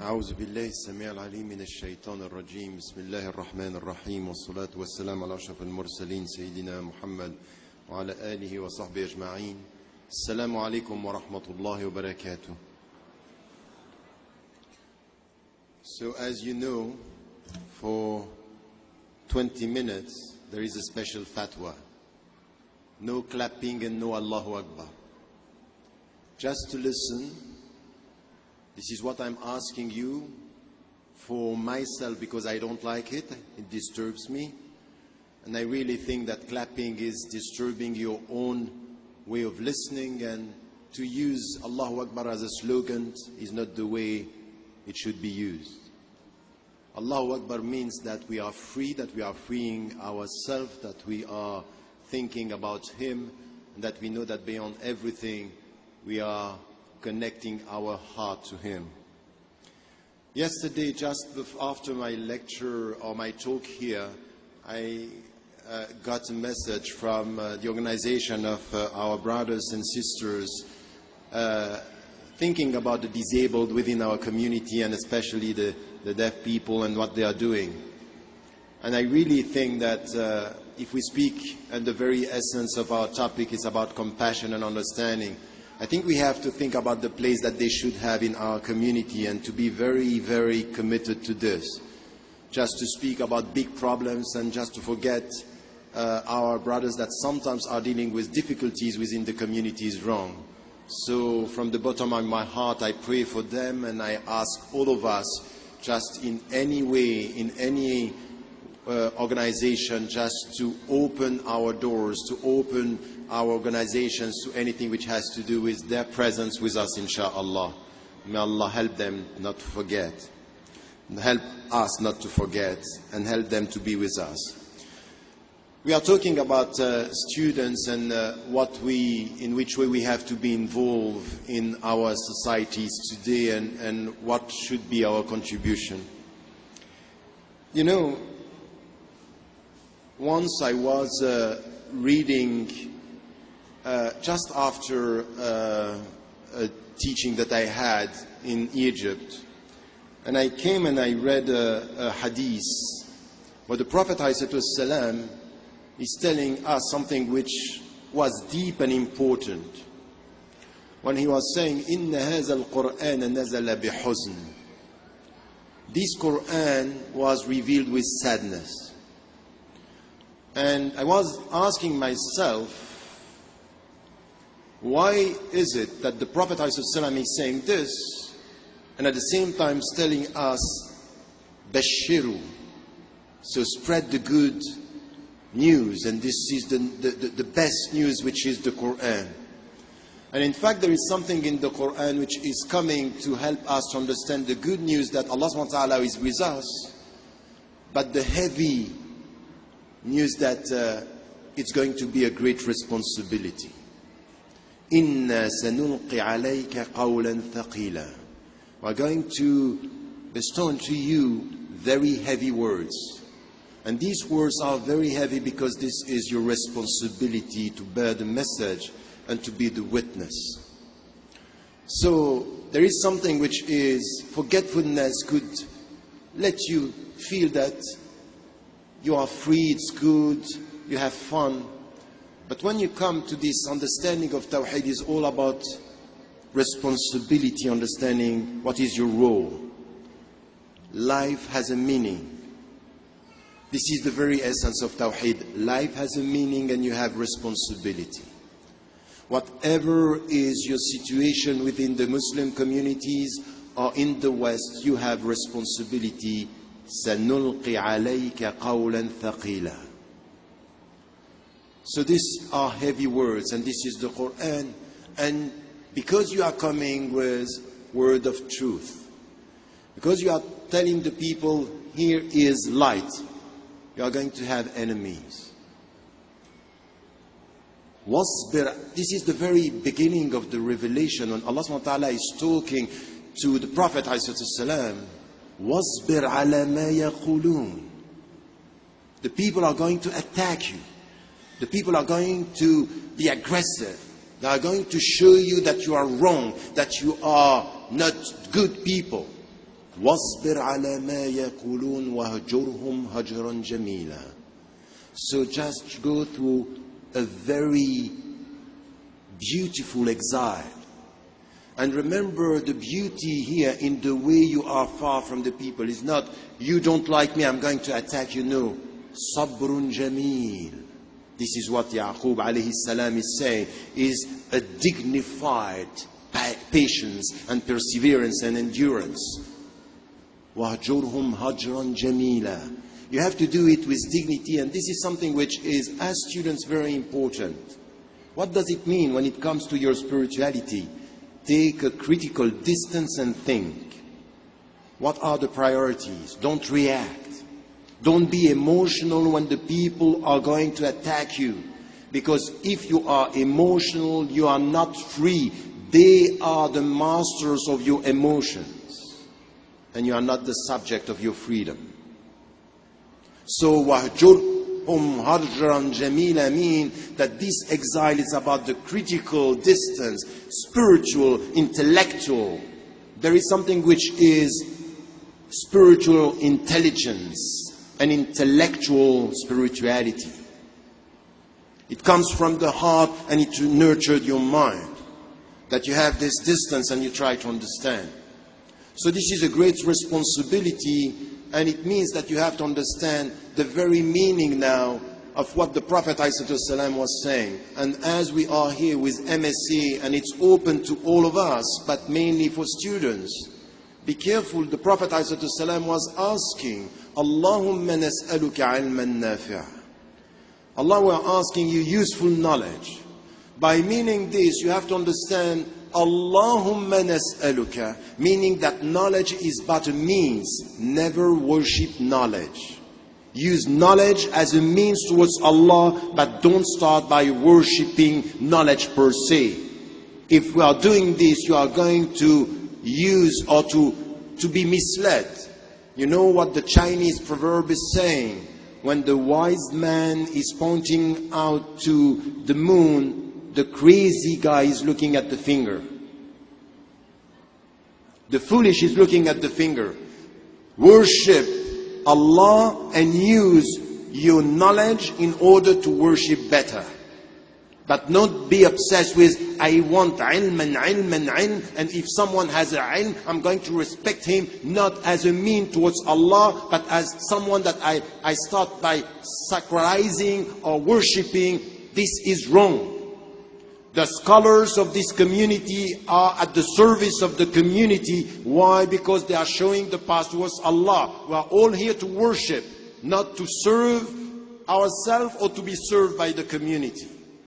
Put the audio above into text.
أعوذ بالله السميع العليم من الشيطان الرجيم بسم الله الرحمن الرحيم والصلاة والسلام على أشرف المرسلين سيدنا محمد وعلى آله وصحبه أجمعين. السلام عليكم ورحمة الله وبركاته. So as you know, for 20 minutes there is a special fatwa. No clapping and no Allahu Akbar. Just to listen. This is what I'm asking you for myself, because I don't like it. It disturbs me. And I really think that clapping is disturbing your own way of listening, and to use Allahu Akbar as a slogan is not the way it should be used. Allahu Akbar means that we are free, that we are freeing ourselves, that we are thinking about Him, and that we know that beyond everything we are connecting our heart to Him. Yesterday, just after my lecture or my talk here, I got a message from the organization of our brothers and sisters thinking about the disabled within our community, and especially the deaf people and what they are doing. And I really think that if we speak, and the very essence of our topic is about compassion and understanding, I think we have to think about the place that they should have in our community, and to be very, very committed to this. Just to speak about big problems and just to forget our brothers that sometimes are dealing with difficulties within the community is wrong. So from the bottom of my heart, I pray for them, and I ask all of us, just in any way, in any organization, just to open our doors, to open our organizations to anything which has to do with their presence with us, inshallah. May Allah help them not to forget, and help us not to forget, and help them to be with us. We are talking about students and in which way we have to be involved in our societies today, and what should be our contribution. You know, once I was reading just after a teaching that I had in Egypt, and I came and I read a hadith where the Prophet ﷺ is telling us something which was deep and important, when he was saying, إِنَّ هَذَا الْقُرْآنَ نَزَلَ بِحُزْنٍ. This Quran was revealed with sadness. And I was asking myself, why is it that the Prophet ﷺ is saying this, and at the same time telling us, Bashiru, so spread the good news, and this is the best news, which is the Quran. And in fact, there is something in the Quran which is coming to help us to understand the good news that Allah subhanahu wa ta'ala is with us, but the heavy news that it's going to be a great responsibility. إِنَّا سَنُلْقِ عَلَيْكَ قَوْلًا ثَقِيلًا. We're going to bestow unto you very heavy words. And these words are very heavy because this is your responsibility to bear the message and to be the witness. So there is something which is forgetfulness could let you feel that you are free, it's good, you have fun. But when you come to this understanding of Tawheed, is all about responsibility, understanding what is your role. Life has a meaning. This is the very essence of Tawheed. Life has a meaning, and you have responsibility. Whatever is your situation within the Muslim communities or in the West, you have responsibility. سَنُلْقِ عَلَيْكَ قَوْلًا ثَقِيلًا. So these are heavy words, and this is the Quran. And because you are coming with word of truth, because you are telling the people, here is light, you are going to have enemies. This is the very beginning of the revelation, when Allah subhanahu wa ta'ala is talking to the Prophet ﷺ. وَاصْبِرْ عَلَى مَا يَقُولُونَ. The people are going to attack you. The people are going to be aggressive. They are going to show you that you are wrong, that you are not good people. وَاصْبِرْ عَلَى مَا يَقُولُونَ وَهْجُرْهُمْ هَجْرًا جَمِيلًا. So just go through a very beautiful exile. And remember, the beauty here in the way you are far from the people is not, you don't like me, I'm going to attack you. No. Sabrun Jameel. This is what Yaqub alayhi salam is saying, is a dignified patience and perseverance and endurance. وَهْجُرْهُمْ هَجْرًا جَمِيلًا. You have to do it with dignity, and this is something which is, as students, very important. What does it mean when it comes to your spirituality? Take a critical distance and think. What are the priorities? Don't react. Don't be emotional when the people are going to attack you. Because if you are emotional, you are not free. They are the masters of your emotions. And you are not the subject of your freedom. So, وَهْجُرْهُمْ هَجْرًا جَمِيلًا mean that this exile is about the critical distance, spiritual, intellectual. There is something which is spiritual intelligence and intellectual spirituality. It comes from the heart and it nurtured your mind. That you have this distance and you try to understand. So this is a great responsibility, and it means that you have to understand the very meaning now of what the Prophet ﷺ was saying. And as we are here with MSA, and it's open to all of us, but mainly for students, be careful. The Prophet ﷺ was asking, Allahumma nas'aluka ilman nafi'a. Allah, we are asking you useful knowledge. By meaning this, you have to understand Allahumma nas'aluka, meaning that knowledge is but a means. Never worship knowledge. Use knowledge as a means towards Allah, but don't start by worshipping knowledge per se. If we are doing this, you are going to use or to be misled. You know what the Chinese proverb is saying? When the wise man is pointing out to the moon, the crazy guy is looking at the finger. The foolish is looking at the finger. Worship Allah and use your knowledge in order to worship better. But not be obsessed with, I want ilm, and if someone has a ilm, I'm going to respect him, not as a mean towards Allah, but as someone that I start by sacralizing or worshipping. This is wrong. The scholars of this community are at the service of the community. Why? Because they are showing the path towards Allah. We are all here to worship, not to serve ourselves or to be served by the community.